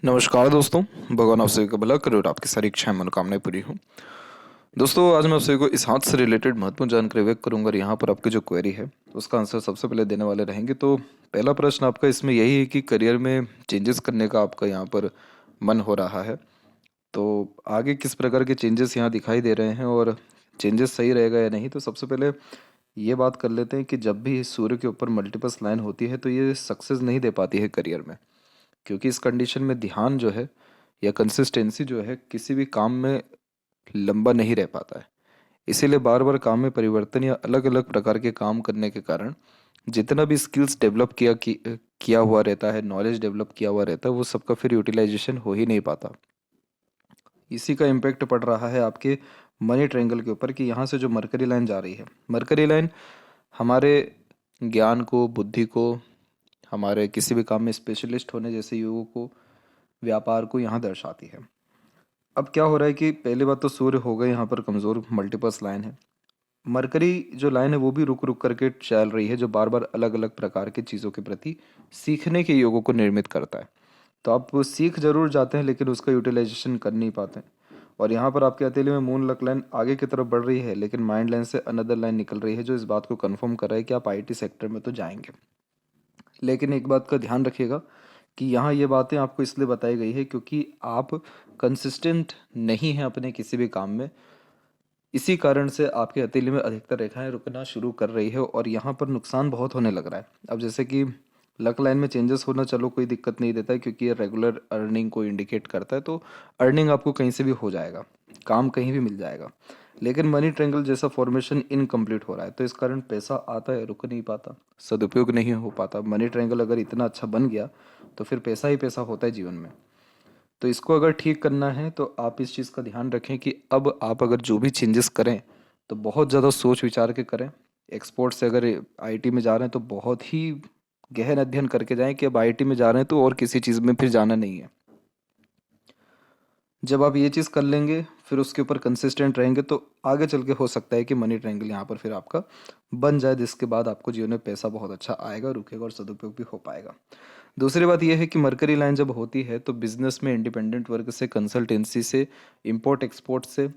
नमस्कार दोस्तों। भगवान आप सभी का भला करे और आपकी सारी इच्छाएं मनोकामनाएं पूरी हों। दोस्तों, आज मैं आप सभी को इस हाथ से रिलेटेड महत्वपूर्ण जानकारी व्यक्त करूंगा और यहाँ पर आपकी जो क्वेरी है उसका आंसर सबसे पहले देने वाले रहेंगे। तो पहला प्रश्न आपका इसमें यही है कि करियर में चेंजेस करने का आपका यहाँ पर मन हो रहा है, तो आगे किस प्रकार के चेंजेस यहाँ दिखाई दे रहे हैं और चेंजेस सही रहेगा या नहीं। तो सबसे पहले ये बात कर लेते हैं कि जब भी सूर्य के ऊपर मल्टीपल लाइन होती है तो ये सक्सेस नहीं दे पाती है करियर में, क्योंकि इस कंडीशन में ध्यान जो है या कंसिस्टेंसी जो है किसी भी काम में लंबा नहीं रह पाता है। इसीलिए बार बार काम में परिवर्तन या अलग अलग प्रकार के काम करने के कारण जितना भी स्किल्स डेवलप किया हुआ रहता है, नॉलेज डेवलप किया हुआ रहता है, वो सबका फिर यूटिलाइजेशन हो ही नहीं पाता। इसी का इम्पैक्ट पड़ रहा है आपके मनी ट्रायंगल के ऊपर कि यहाँ से जो मरकरी लाइन जा रही है, मरकरी लाइन हमारे ज्ञान को, बुद्धि को, हमारे किसी भी काम में स्पेशलिस्ट होने जैसे युगों को, व्यापार को यहाँ दर्शाती है। अब क्या हो रहा है कि पहली बात तो सूर्य हो गए यहाँ पर कमज़ोर, मल्टीपल्स लाइन है। मरकरी जो लाइन है वो भी रुक रुक करके चल रही है, जो बार बार अलग अलग प्रकार की चीज़ों के प्रति सीखने के योगों को निर्मित करता है। तो आप वो सीख जरूर जाते हैं लेकिन उसका यूटिलाइजेशन कर नहीं पाते। और यहाँ पर आपके हथेली में मून लक लाइन आगे की तरफ बढ़ रही है लेकिन माइंड लाइन से अनदर लाइन निकल रही है, जो इस बात को कन्फर्म कर रहा है कि आप आईटी सेक्टर में तो जाएंगे। लेकिन एक बात का ध्यान रखिएगा कि यहाँ ये बातें आपको इसलिए बताई गई है क्योंकि आप कंसिस्टेंट नहीं हैं अपने किसी भी काम में। इसी कारण से आपकी हथेली में अधिकतर रेखाएं रुकना शुरू कर रही है और यहाँ पर नुकसान बहुत होने लग रहा है। अब जैसे कि लक लाइन में चेंजेस होना चलो कोई दिक्कत नहीं देता है क्योंकि ये रेगुलर अर्निंग को इंडिकेट करता है, तो अर्निंग आपको कहीं से भी हो जाएगा, काम कहीं भी मिल जाएगा। लेकिन मनी ट्रायंगल जैसा फॉर्मेशन इनकम्प्लीट हो रहा है तो इस कारण पैसा आता है, रुक नहीं पाता, सदुपयोग नहीं हो पाता। मनी ट्रायंगल अगर इतना अच्छा बन गया तो फिर पैसा ही पैसा होता है जीवन में। तो इसको अगर ठीक करना है तो आप इस चीज़ का ध्यान रखें कि अब आप अगर जो भी चेंजेस करें तो बहुत ज़्यादा सोच विचार के करें। एक्सपोर्ट से अगर आईटी में जा रहे हैं तो बहुत ही गहन अध्ययन करके जाएं कि अब आईटी में जा रहे हैं तो और किसी चीज़ में फिर जाना नहीं है। जब आप ये चीज़ कर लेंगे फिर उसके ऊपर कंसिस्टेंट रहेंगे तो आगे चल के हो सकता है कि मनी ट्रायंगल यहाँ पर फिर आपका बन जाए, जिसके बाद आपको जीवन में पैसा बहुत अच्छा आएगा, रुकेगा और सदुपयोग भी हो पाएगा। दूसरी बात यह है कि मरकरी लाइन जब होती है तो बिजनेस में इंडिपेंडेंट वर्क से, कंसल्टेंसी से, इंपोर्ट एक्सपोर्ट से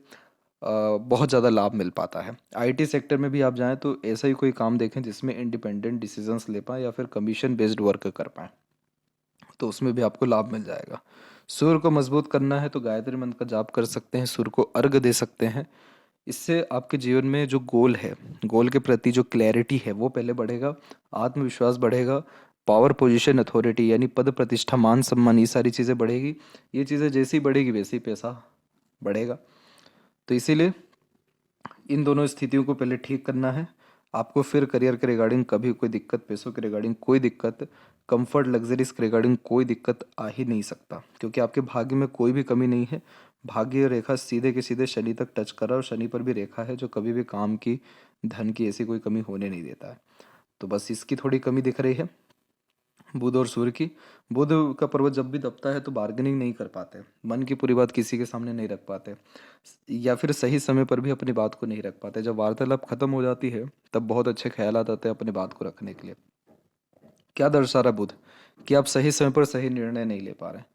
बहुत ज़्यादा लाभ मिल पाता है। आईटी सेक्टर में भी आप जाएं तो ऐसा ही कोई काम देखें जिसमें इंडिपेंडेंट डिसीजंस ले पाएँ या फिर कमीशन बेस्ड वर्क कर पाएँ, तो उसमें भी आपको लाभ मिल जाएगा। सूर्य को मजबूत करना है तो गायत्री मंत्र का जाप कर सकते हैं, सूर्य को अर्घ दे सकते हैं। इससे आपके जीवन में जो गोल है, गोल के प्रति जो क्लैरिटी है वो पहले बढ़ेगा, आत्मविश्वास बढ़ेगा, पावर पोजीशन अथॉरिटी यानी पद प्रतिष्ठा मान सम्मान ये सारी चीज़ें बढ़ेगी। ये चीज़ें जैसी बढ़ेगी वैसे ही पैसा बढ़ेगा। तो इसीलिए इन दोनों स्थितियों को पहले ठीक करना है आपको, फिर करियर के रिगार्डिंग कभी कोई दिक्कत, पैसों के रिगार्डिंग कोई दिक्कत, कंफर्ट लग्जरीज के रिगार्डिंग कोई दिक्कत आ ही नहीं सकता, क्योंकि आपके भाग्य में कोई भी कमी नहीं है। भाग्य रेखा सीधे के सीधे शनि तक टच कर रहा है और शनि पर भी रेखा है जो कभी भी काम की, धन की ऐसी कोई कमी होने नहीं देता है। तो बस इसकी थोड़ी कमी दिख रही है बुध और सूर्य की। बुध का पर्वत जब भी दबता है तो बार्गेनिंग नहीं कर पाते, मन की पूरी बात किसी के सामने नहीं रख पाते, या फिर सही समय पर भी अपनी बात को नहीं रख पाते। जब वार्तालाप खत्म हो जाती है तब बहुत अच्छे ख्यालात आते हैं अपनी बात को रखने के लिए। क्या दर्शा रहा बुध कि आप सही समय पर सही निर्णय नहीं ले पा रहे।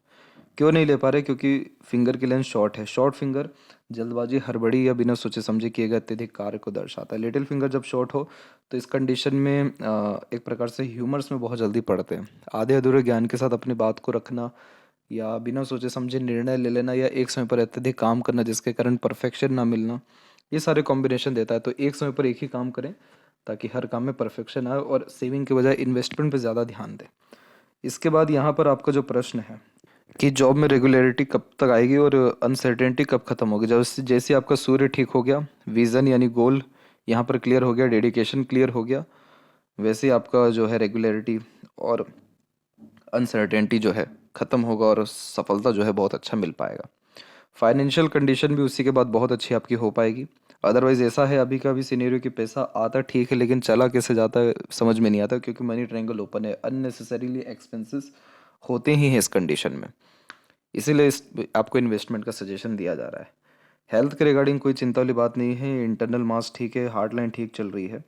क्यों नहीं ले पा रहे? क्योंकि फिंगर की लेंथ शॉर्ट है। शॉर्ट फिंगर जल्दबाजी, हड़बड़ी या बिना सोचे समझे किए गए अत्यधिक कार्य को दर्शाता है। लिटिल फिंगर जब शॉर्ट हो तो इस कंडीशन में एक प्रकार से ह्यूमर्स में बहुत जल्दी पड़ते हैं। आधे अधूरे ज्ञान के साथ अपनी बात को रखना या बिना सोचे समझे निर्णय ले लेना या एक समय पर अत्यधिक काम करना जिसके कारण परफेक्शन ना मिलना, ये सारे कॉम्बिनेशन देता है। तो एक समय पर एक ही काम करें ताकि हर काम में परफेक्शन आए और सेविंग के बजाय इन्वेस्टमेंट पे ज़्यादा ध्यान दें। इसके बाद यहाँ पर आपका जो प्रश्न है कि जॉब में रेगुलरिटी कब तक आएगी और अनसर्टेनिटी कब खत्म होगी, जब जैसे आपका सूर्य ठीक हो गया, विजन यानी गोल यहाँ पर क्लियर हो गया, डेडिकेशन क्लियर हो गया, वैसे ही आपका जो है रेगुलरिटी और अनसर्टेनिटी जो है ख़त्म होगा और सफलता जो है बहुत अच्छा मिल पाएगा। फाइनेंशियल कंडीशन भी उसी के बाद बहुत अच्छी आपकी हो पाएगी। अदरवाइज ऐसा है अभी का भी सिनेरियो कि पैसा आता ठीक है लेकिन चला कैसे जाता है समझ में नहीं आता, क्योंकि मनी ट्रायंगल ओपन है, अननेसेसरीली एक्सपेंसेस होते ही हैं इस कंडीशन में। इसीलिए इस आपको इन्वेस्टमेंट का सजेशन दिया जा रहा है। हेल्थ के रिगार्डिंग कोई चिंता वाली बात नहीं है, इंटरनल मास ठीक है, हार्ट लाइन ठीक चल रही है,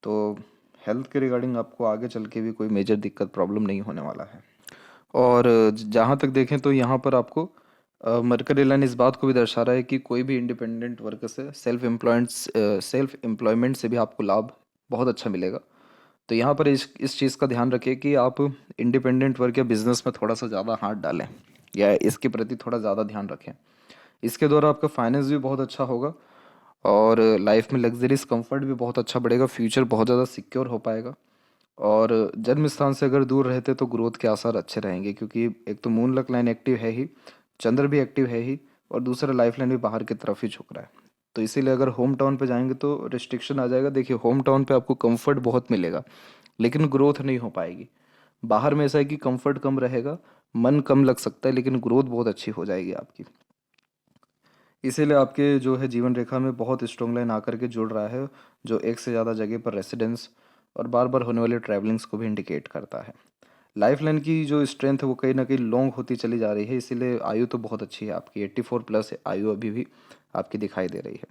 तो हेल्थ के रिगार्डिंग आपको आगे चल के भी कोई मेजर दिक्कत प्रॉब्लम नहीं होने वाला है। और जहाँ तक देखें तो यहाँ पर आपको मरकरी लाइन इस बात को भी दर्शा रहा है कि कोई भी इंडिपेंडेंट वर्कर से सेल्फ एम्प्लॉयमेंट से भी आपको लाभ बहुत अच्छा मिलेगा। तो यहाँ पर इस चीज़ का ध्यान रखिए कि आप इंडिपेंडेंट वर्क या बिजनेस में थोड़ा सा ज़्यादा हाथ डालें या इसके प्रति थोड़ा ज़्यादा ध्यान रखें। इसके द्वारा आपका फाइनेंस भी बहुत अच्छा होगा और लाइफ में लग्जरीज कंफर्ट भी बहुत अच्छा बढ़ेगा, फ्यूचर बहुत ज़्यादा सिक्योर हो पाएगा। और जन्म स्थान से अगर दूर रहते तो ग्रोथ के आसार अच्छे रहेंगे, क्योंकि एक तो मून लक लाइन एक्टिव है ही, चंद्र भी एक्टिव है ही, और दूसरा लाइफ लाइन भी बाहर की तरफ ही झुक रहा है। तो इसीलिए अगर होम टाउन पे जाएंगे तो रिस्ट्रिक्शन आ जाएगा। देखिए, होम टाउन पे आपको कंफर्ट बहुत मिलेगा लेकिन ग्रोथ नहीं हो पाएगी। बाहर में ऐसा है कि कंफर्ट कम रहेगा, मन कम लग सकता है, लेकिन ग्रोथ बहुत अच्छी हो जाएगी आपकी। इसीलिए आपके जो है जीवन रेखा में बहुत स्ट्रॉन्ग लाइन आकर के जुड़ रहा है, जो एक से ज़्यादा जगह पर रेसिडेंस और बार बार होने वाले ट्रैवलिंग्स को भी इंडिकेट करता है। लाइफ लाइन की जो स्ट्रेंथ है वो कहीं ना कहीं लॉन्ग होती चली जा रही है, इसीलिए आयु तो बहुत अच्छी है आपकी, 84 प्लस आयु अभी भी आपकी दिखाई दे रही है।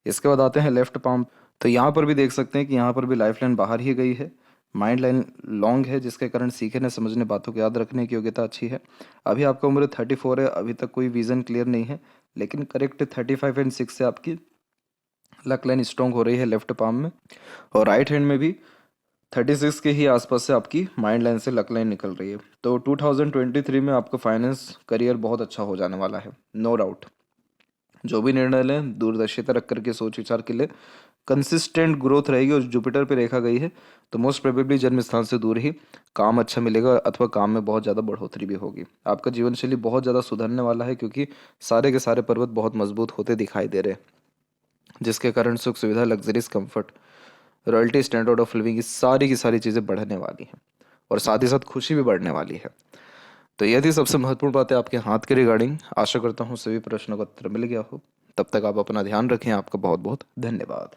इसके बाद आते हैं लेफ्ट पाम। तो यहाँ पर भी देख सकते हैं कि यहाँ पर भी लाइफ लाइन बाहर ही गई है। माइंड लाइन लॉन्ग है, जिसके कारण सीखने समझने बातों को याद रखने की योग्यता अच्छी है। अभी आपका उम्र 34 है, अभी तक कोई विजन क्लियर नहीं है, लेकिन करेक्ट 35 एंड 6 से आपकी लक लाइन स्ट्रॉन्ग हो रही है लेफ्ट पाम में। और राइट हैंड में भी 36 के ही आसपास से आपकी माइंड लाइन से लक लाइन निकल रही है। तो 2023 में आपका फाइनेंस करियर बहुत अच्छा हो जाने वाला है, नो डाउट। जो भी निर्णय लें दूरदर्शिता रख करके, सोच विचार के लिए, कंसिस्टेंट ग्रोथ रहेगी। और जुपिटर पे रेखा गई है तो मोस्ट प्रोबेबली जन्म स्थान से दूर ही काम अच्छा मिलेगा, अथवा काम में बहुत ज़्यादा बढ़ोतरी भी होगी। आपका जीवन शैली बहुत ज़्यादा सुधरने वाला है, क्योंकि सारे के सारे पर्वत बहुत मजबूत होते दिखाई दे रहे हैं, जिसके कारण सुख सुविधा, luxuries, comfort, royalty, standard of living, ये सारी की सारी चीज़ें बढ़ने वाली हैं और साथ ही साथ खुशी भी बढ़ने वाली है। तो यह थी सबसे महत्वपूर्ण बात है आपके हाथ के रिगार्डिंग। आशा करता हूँ सभी प्रश्नों का उत्तर मिल गया हो। तब तक आप अपना ध्यान रखें। आपका बहुत बहुत धन्यवाद।